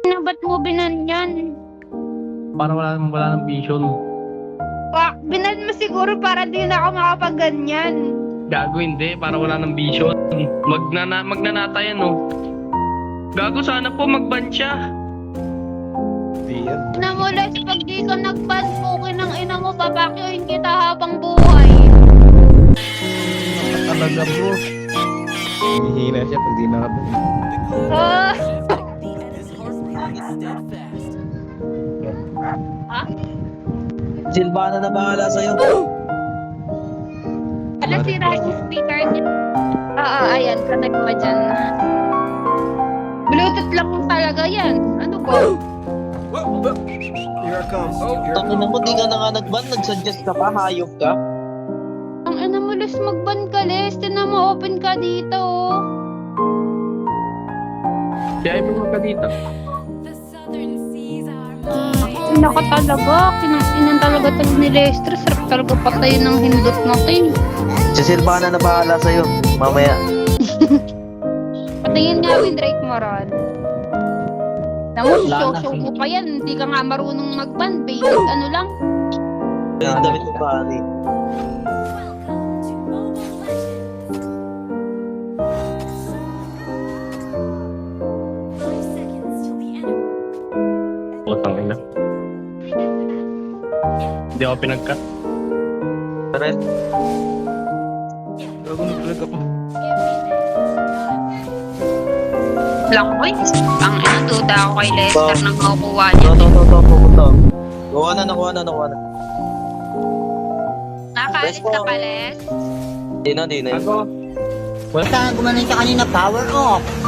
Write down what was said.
Na ba't mo binanyan? Para wala ng vision. Binan mo siguro para di na ako makapagganyan. Gago hindi, para wala ng vision. Magnanata yan, no? Gago, sana po mag-ban siya. Di yan. Namulas, pag di ka nag-ban, pukin ng ina mo, papakyuhin kita habang buhay. Talaga bro. Hihina siya pag di nakabang. Ah! Silvana na bahala sa'yo. Ano sira yung speaker niya? Oo, ayan, connect mo dyan. Bluetooth lang talaga yan. Ano ko? Tangin mo, di ka na nga nag-ban, nag-suggest ka pa, hayop ka. Ang ina mo, Les, mag-ban ka, Les. Tinan mo, open ka dito. Oh. Kaya mo ka dito. Naka talaga, kinang talaga tayo ni Lester. Sarap talaga patayin ng hindot natin. Si Silvana na bahala sa'yo, mamaya. Patingin nga, Windrake Moron. Namu, Wala na. show ko pa yan. Hindi ka nga marunong mag-ban. Basic ano lang. Ang damit mo ba, ani? Putang ina. Hindi ako pinag-cut. Tara, Gago nag-lag ako. Black Boys. Ang ina, duda ako kay Lester nang makukuha niya. to, pupunta. Nakuha na. Nakaalis ka pa, Les? Di na. Ako, Saan gumaling ka kanina? Power off.